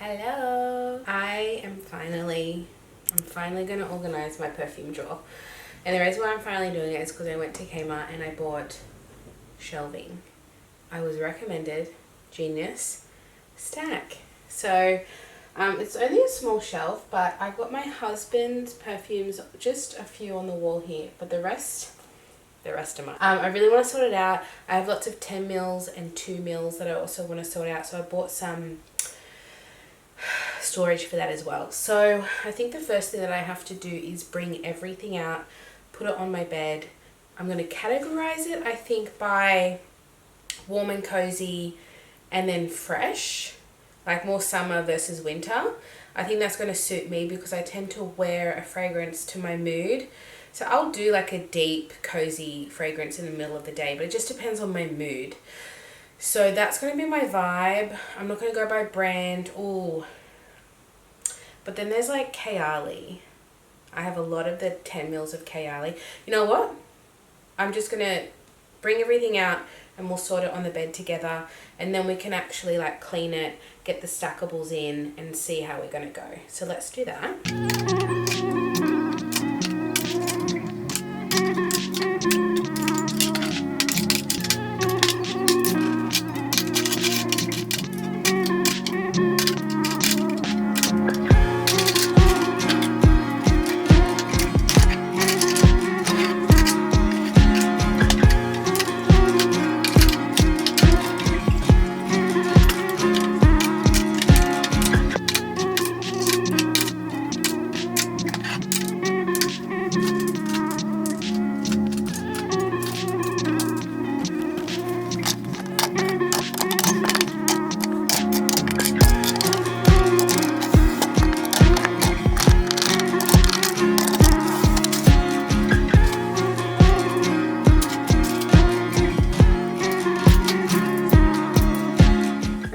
Hello. I'm finally going to organize my perfume drawer. And the reason why I'm finally doing it is because I went to Kmart and I bought shelving. I was recommended Genius Stack. So it's only a small shelf, but I got my husband's perfumes, just a few on the wall here, but the rest are mine. I really want to sort it out. I have lots of 10 mils and 2 mils that I also want to sort out. So I bought some storage for that as well. So I think the first thing that I have to do is bring everything out, put it on my bed. I'm going to categorize it, I think, by warm and cozy and then fresh, like more summer versus winter. I think that's going to suit me because I tend to wear a fragrance to my mood. So I'll do like a deep, cozy fragrance in the middle of the day, but it just depends on my mood. So that's going to be my vibe. I'm not going to go by brand. Ooh. But then there's like Kayali. I have a lot of the 10 mils of Kayali. You know what? I'm just going to bring everything out and we'll sort it on the bed together. And then we can actually like clean it, get the stackables in and see how we're going to go. So let's do that.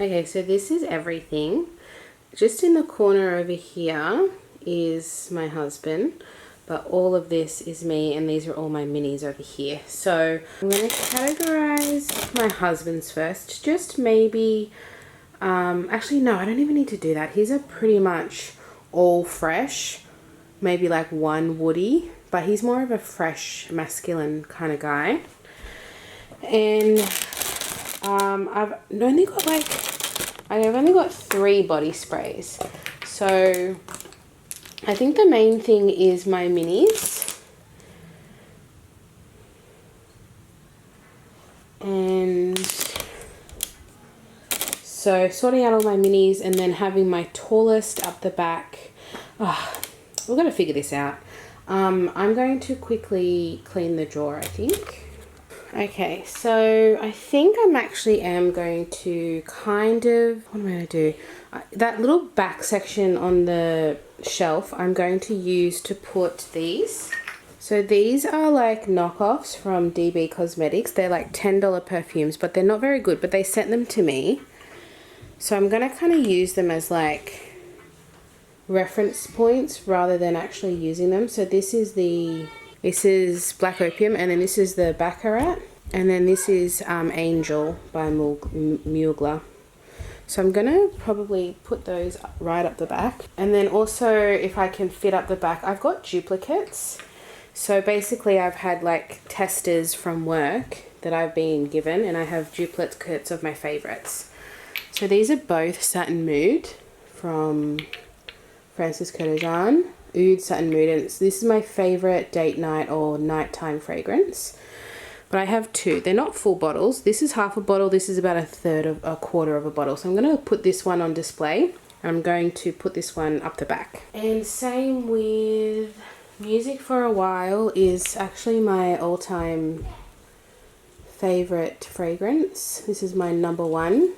Okay, so this is everything. Just in the corner over here is my husband, but all of this is me, and these are all my minis over here. So I'm going to categorize my husband's first. Just maybe, actually no, I don't even need to do that. His are pretty much all fresh, maybe like one woody, but he's more of a fresh, masculine kind of guy. And I've only got 3 body sprays. So I think the main thing is my minis. And so sorting out all my minis and then having my tallest up the back. Oh, we're going to figure this out. I'm going to quickly clean the drawer, I think. Okay, so I think I'm actually going to kind of, what am I going to do? That little back section on the shelf, I'm going to use to put these. So these are like knockoffs from DB Cosmetics. They're like $10 perfumes, but they're not very good, but they sent them to me. So I'm going to kind of use them as like reference points rather than actually using them. So this is Black Opium, and then this is the Baccarat, and then this is Angel by Mugler. So I'm gonna probably put those right up the back. And then also, if I can fit up the back, I've got duplicates. So basically I've had like testers from work that I've been given, and I have duplicates of my favorites. So these are both Satin Mood from Francis Kurkdjian. Oud Satin Mood, and this is my favorite date night or nighttime fragrance. But I have 2. They're not full bottles. This is half a bottle. This is about a quarter of a bottle. So I'm going to put this one on display, and I'm going to put this one up the back. And same with Music for a While is actually my all-time favorite fragrance. This is my number 1,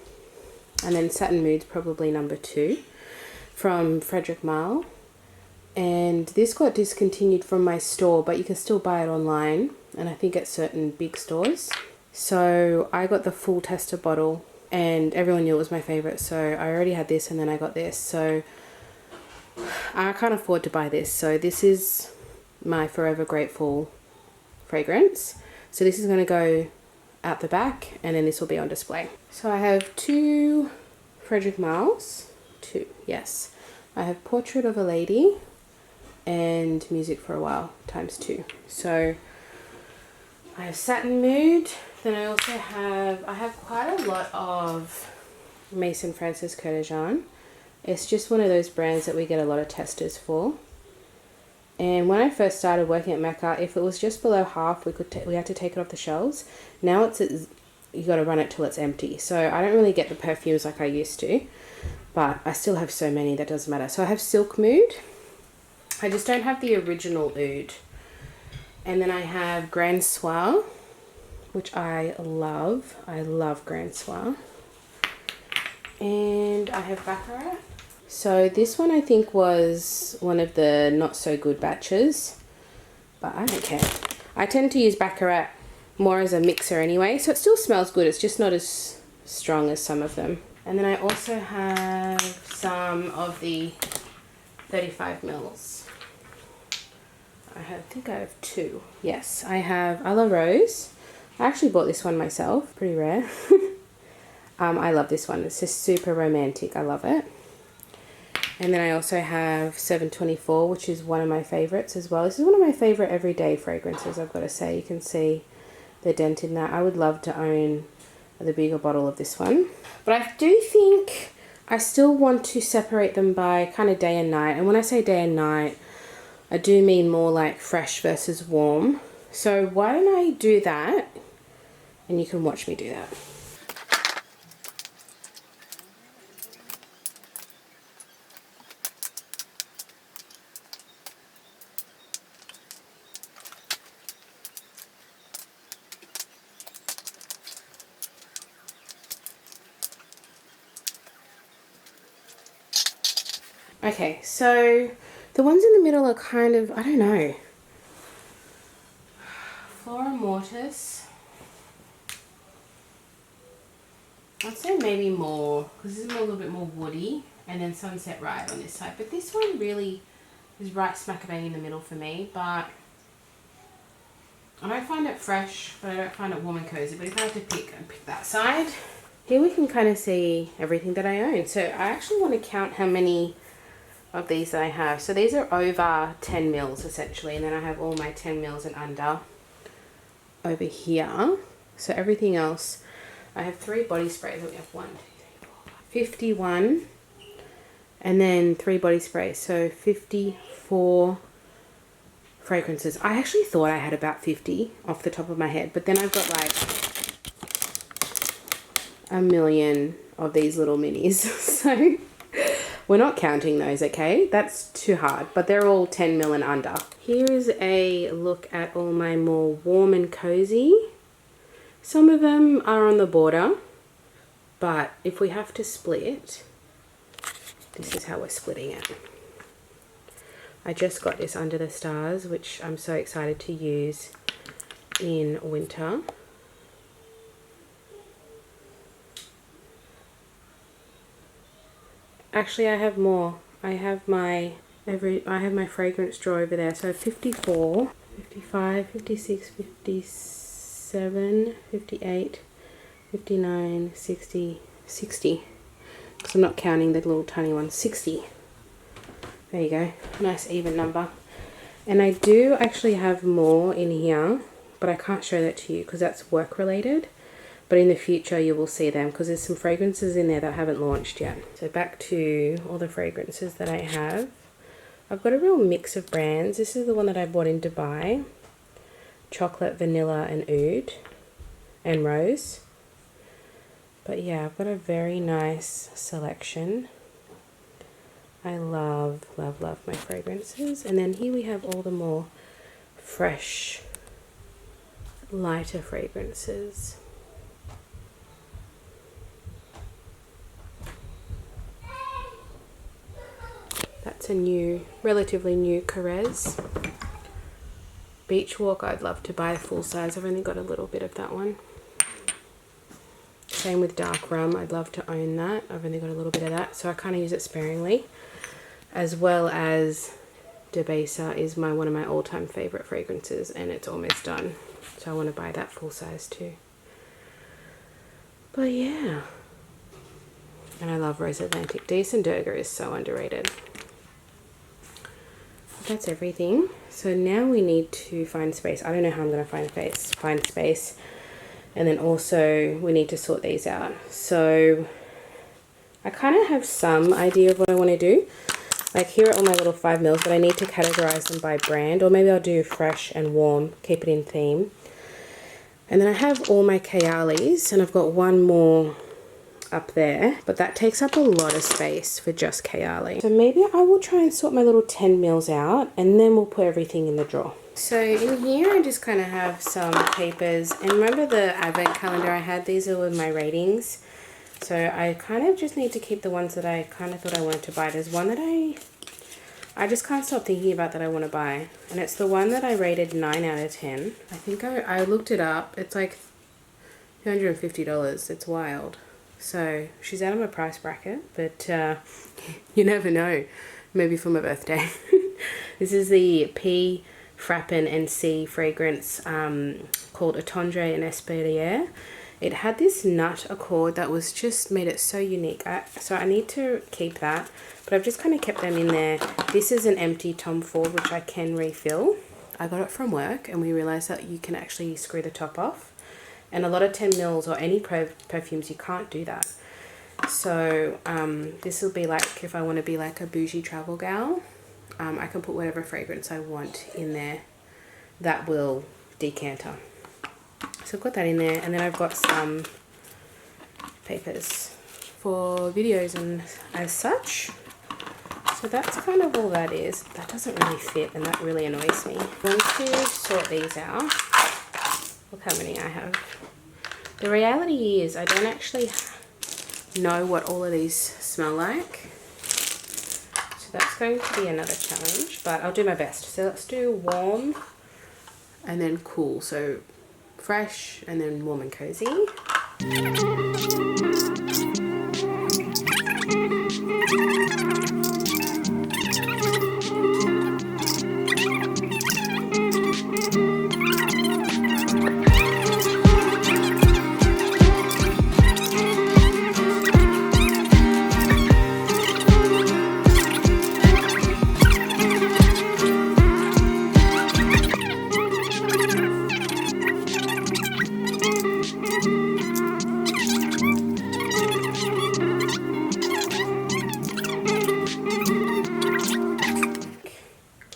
and then Satin Mood's probably number 2 from Frederic Malle. And this got discontinued from my store, but you can still buy it online, and I think at certain big stores. So I got the full tester bottle, and everyone knew it was my favorite, so I already had this and then I got this. So I can't afford to buy this, so this is my Forever Grateful fragrance. So this is going to go out the back, and then this will be on display. So I have 2 Frederic Malles. 2. Yes, I have Portrait of a Lady and Music for a While times 2. So I have Satin Mood. Then I also have quite a lot of Mason Francis Coeur de Jean. It's just one of those brands that we get a lot of testers for. And when I first started working at Mecca, if it was just below half, we had to take it off the shelves. Now you got to run it till it's empty. So I don't really get the perfumes like I used to, but I still have so many that doesn't matter. So I have Silk Mood. I just don't have the original Oud. And then I have Grand Soir, which I love. I love Grand Soir. And I have Baccarat. So this one I think was one of the not so good batches, but I don't care. I tend to use Baccarat more as a mixer anyway, so it still smells good. It's just not as strong as some of them. And then I also have some of the 35 mils. I think I have 2. Yes, I have A La Rose. I actually bought this one myself, pretty rare. I love this one. It's just super romantic. I love it. And then I also have 724, which is one of my favorites as well. This is one of my favorite everyday fragrances, I've got to say. You can see the dent in that. I would love to own the bigger bottle of this one. But I do think I still want to separate them by kind of day and night. And when I say day and night, I do mean more like fresh versus warm. So why don't I do that? And you can watch me do that. Okay, so the ones in the middle are kind of, I don't know. Flora Mortis. I'd say maybe more, because this is a little bit more woody, and then Sunset Ride on this side. But this one really is right smack bang in the middle for me, but I don't find it fresh, but I don't find it warm and cozy. But if I have to pick, I'd pick that side. Here we can kind of see everything that I own. So I actually want to count how many of these that I have. So these are over 10 mils essentially, and then I have all my 10 mils and under over here. So everything else, I have 3 body sprays. We have 1, 2, 3, 4, 51, and then 3 body sprays. So 54 fragrances. I actually thought I had about 50 off the top of my head, but then I've got like a million of these little minis. So we're not counting those, okay? That's too hard, but they're all 10 mil and under. Here is a look at all my more warm and cozy. Some of them are on the border, but if we have to split, this is how we're splitting it. I just got this Under the Stars, which I'm so excited to use in winter. Actually, I have more. I have my fragrance drawer over there. So 54, 55, 56, 57, 58, 59, 60, 60. Because I'm not counting the little tiny ones. 60. There you go. Nice even number. And I do actually have more in here, but I can't show that to you because that's work related. But in the future you will see them because there's some fragrances in there that haven't launched yet. So back to all the fragrances that I have. I've got a real mix of brands. This is the one that I bought in Dubai. Chocolate, vanilla and oud and rose. But yeah, I've got a very nice selection. I love, love, love my fragrances. And then here we have all the more fresh, lighter fragrances. That's a new, relatively new Carez. Beach Walk, I'd love to buy a full size. I've only got a little bit of that one. Same with Dark Rum, I'd love to own that. I've only got a little bit of that, so I kind of use it sparingly. As well as Debasa is one of my all-time favorite fragrances, and it's almost done. So I want to buy that full size too. But yeah. And I love Rose Atlantic. Decent Durga is so underrated. That's everything. So now we need to find space. I don't know how I'm going to find space. And then also we need to sort these out. So I kind of have some idea of what I want to do. Like here are all my little 5 mils, but I need to categorize them by brand, or maybe I'll do fresh and warm, keep it in theme. And then I have all my Kayalis, and I've got one more up there, but that takes up a lot of space for just Kayali. So maybe I will try and sort my little 10 mils out, and then we'll put everything in the drawer. So in here I just kind of have some papers, and remember the advent calendar I had? These are with my ratings. So I kind of just need to keep the ones that I kind of thought I wanted to buy. There's one that I just can't stop thinking about that I want to buy. And it's the one that I rated 9 out of 10. I think I looked it up. It's like $250. It's wild. So she's out of my price bracket, but you never know. Maybe for my birthday. This is the P. Frappin and C fragrance called Attendre and Espalier. It had this nut accord that was just made it so unique. So I need to keep that, but I've just kind of kept them in there. This is an empty Tom Ford, which I can refill. I got it from work, and we realized that you can actually screw the top off. And a lot of 10 mils or any perfumes, you can't do that. So this will be like, if I want to be like a bougie travel gal, I can put whatever fragrance I want in there that will decanter. So I've got that in there, and then I've got some papers for videos and as such. So that's kind of all that is. That doesn't really fit, and that really annoys me. I'm going to sort these out. Look how many I have. The reality is I don't actually know what all of these smell like. So that's going to be another challenge, but I'll do my best. So let's do warm and then cool. So fresh and then warm and cozy.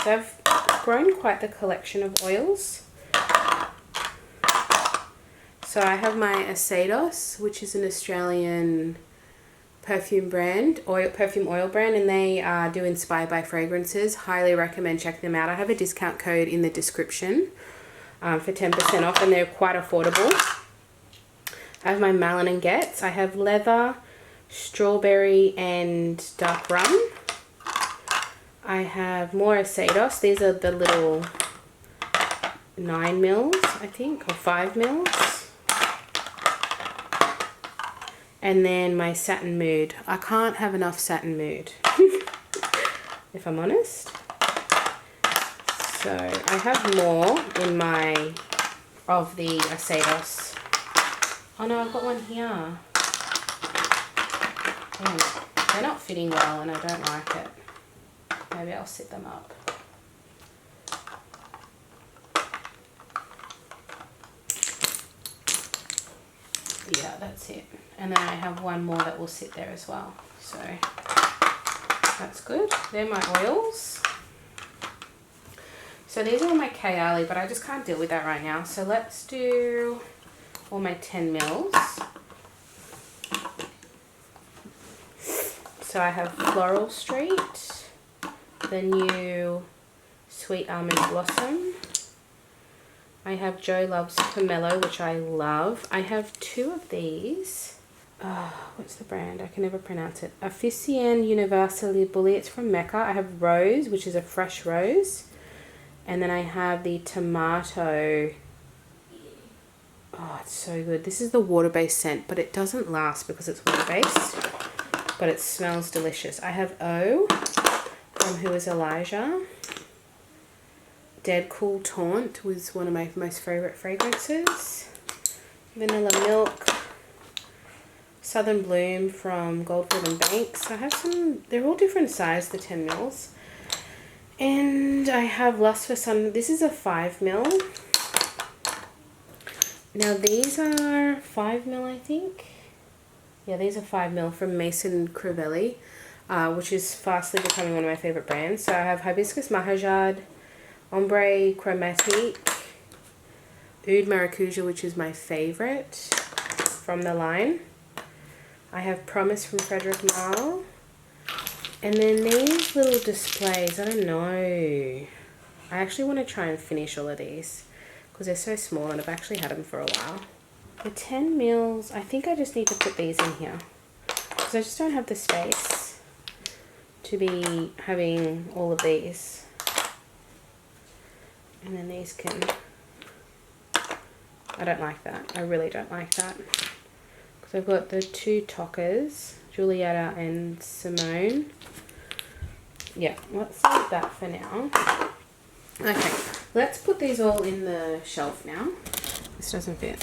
So I've grown quite the collection of oils. So I have my Acedos, which is an Australian perfume brand, perfume oil brand, and they do inspired by fragrances. Highly recommend checking them out. I have a discount code in the description for 10% off, and they're quite affordable. I have my Malin and Getz. I have leather, strawberry, and dark rum. I have more Acedos. These are the little 9 mils, I think, or 5 mils. And then my Satin Mood. I can't have enough Satin Mood, if I'm honest. So I have more in my, of the Acedos. Oh no, I've got one here. Oh, they're not fitting well and I don't like it. Maybe I'll sit them up. Yeah, that's it. And then I have one more that will sit there as well. So that's good. They're my oils. So these are all my Kayali, but I just can't deal with that right now. So let's do all my 10 mils. So I have Floral Street, the new Sweet Almond Blossom. I have Joe Loves Pomelo, which I love. I have 2 of these. What's the brand? I can never pronounce it. Officien Universally Bully. It's from Mecca. I have Rose, which is a fresh rose. And then I have the Tomato. Oh, it's so good. This is the water-based scent, but it doesn't last because it's water-based. But it smells delicious. I have O from Who is Elijah. Dead Cool Taunt was one of my most favorite fragrances. Vanilla Milk. Southern Bloom from Goldfield and Banks. I have some, they're all different size, the 10 mils. And I have Lust for Sun. This is a 5 mil. Now these are 5 mil, I think. Yeah, these are 5 mil from Mason Crivelli, which is fastly becoming one of my favorite brands. So I have Hibiscus Mahajad, Ombre Chromatique, Oud Maracuja, which is my favorite from the line. I have Promise from Frederic Malle. And then these little displays, I don't know. I actually want to try and finish all of these because they're so small and I've actually had them for a while. The 10 mils, I think I just need to put these in here because I just don't have the space to be having all of these. And then these can, I don't like that. I really don't like that. Because I've got the 2 Toccas, Julietta and Simone. Yeah, let's leave that for now. Okay, let's put these all in the shelf now. This doesn't fit.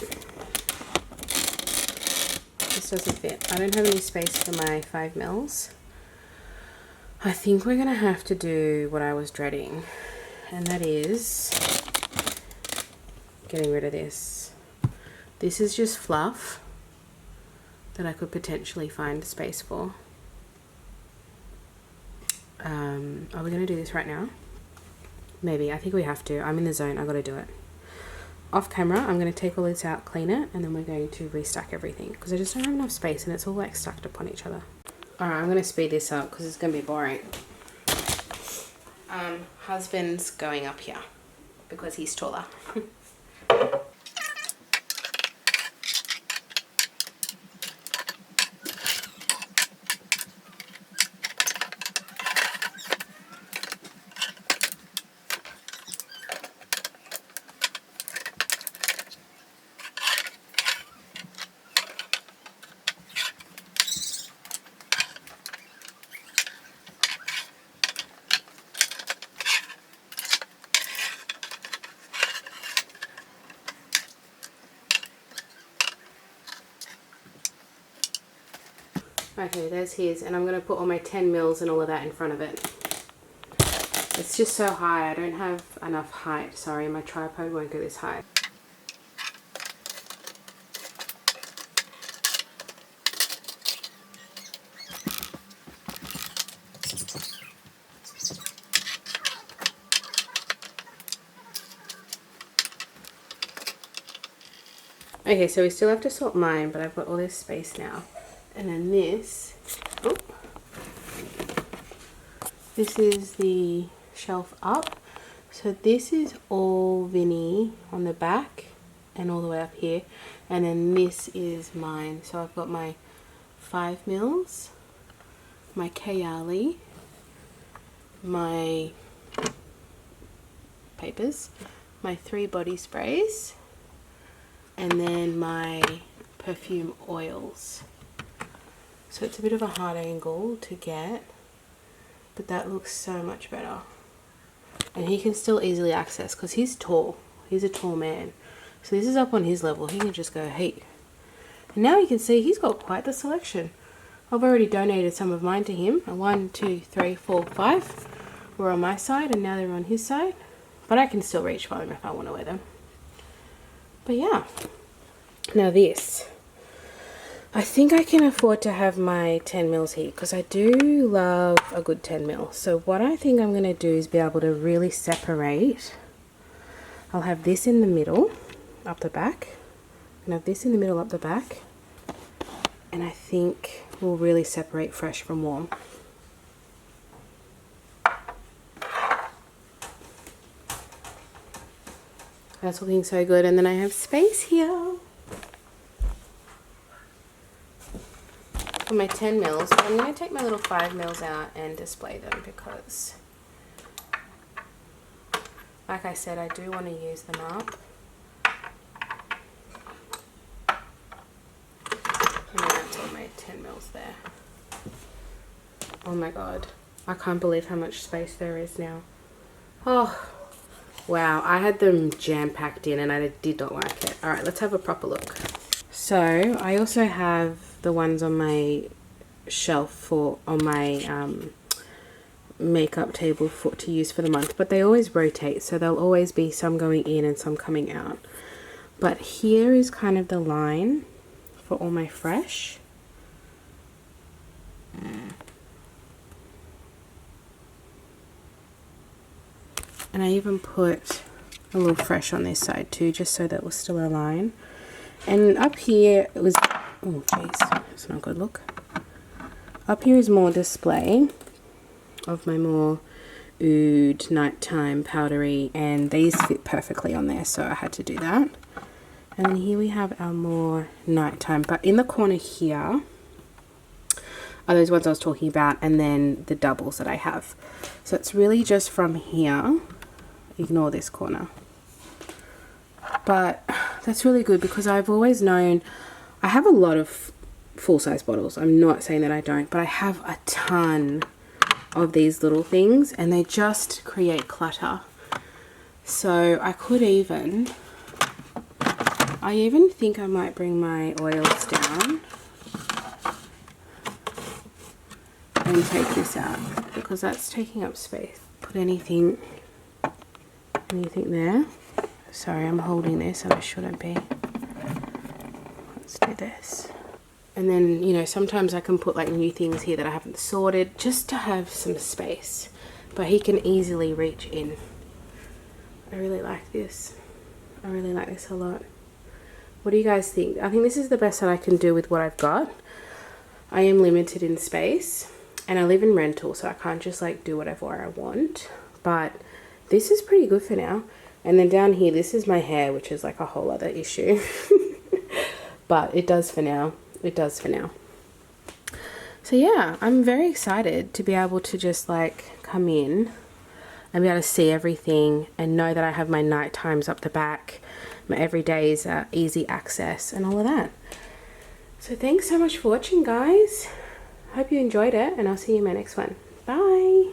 This doesn't fit. I don't have any space for my 5 mils. I think we're going to have to do what I was dreading. And that is getting rid of this. This is just fluff that I could potentially find space for. Are we going to do this right now? Maybe. I think we have to. I'm in the zone. I've got to do it. Off camera, I'm going to take all this out, clean it, and then we're going to restack everything because I just don't have enough space and it's all like stacked upon each other. Alright, I'm going to speed this up because it's going to be boring. Husband's going up here because he's taller. Okay, there's his, and I'm going to put all my 10 mils and all of that in front of it. It's just so high, I don't have enough height. Sorry, my tripod won't go this high. Okay, so we still have to sort mine, but I've got all this space now. And then this, oh, this is the shelf up. So this is all Vinny on the back and all the way up here. And then this is mine. So I've got my 5 mils, my Kayali, my papers, my 3 body sprays, and then my perfume oils. So it's a bit of a hard angle to get, but that looks so much better. And he can still easily access because he's tall. He's a tall man. So this is up on his level. He can just go, hey. And now you can see he's got quite the selection. I've already donated some of mine to him. 1, 2, 3, 4, 5 were on my side and now they're on his side. But I can still reach for them if I want to wear them. But yeah. Now this. I think I can afford to have my 10 mils here because I do love a good 10 mil. So what I think I'm going to do is be able to really separate. I'll have this in the middle, up the back. And have this in the middle, up the back. And I think we'll really separate fresh from warm. That's looking so good. And then I have space here for my 10 mils, but I'm going to take my little 5 mils out and display them because, like I said, I do want to use them up. And then that's all my 10 mils there. Oh my god, I can't believe how much space there is now. Oh, wow, I had them jam-packed in and I did not like it. Alright, let's have a proper look. So I also have the ones on my shelf on my makeup table to use for the month, but they always rotate, so there'll always be some going in and some coming out. But here is kind of the line for all my fresh. And I even put a little fresh on this side too, just so that we're still a line. And up here it was, oh jeez, it's not a good look. Up here is more display of my more oud nighttime powdery, and these fit perfectly on there, so I had to do that. And then here we have our more nighttime, but in the corner here are those ones I was talking about, and then the doubles that I have. So it's really just from here, ignore this corner. But that's really good because I've always known I have a lot of full-size bottles. I'm not saying that I don't, but I have a ton of these little things and they just create clutter. So I even think I might bring my oils down and take this out because that's taking up space. Put anything there. Sorry, I'm holding this and I shouldn't be. Let's do this. And then, you know, sometimes I can put like new things here that I haven't sorted just to have some space. But he can easily reach in. I really like this. I really like this a lot. What do you guys think? I think this is the best that I can do with what I've got. I am limited in space and I live in rental, so I can't just like do whatever I want. But this is pretty good for now. And then down here, this is my hair, which is like a whole other issue. But it does for now. It does for now. So yeah, I'm very excited to be able to just like come in and be able to see everything and know that I have my night times up the back, my everydays easy access and all of that. So thanks so much for watching, guys. Hope you enjoyed it, and I'll see you in my next one. Bye.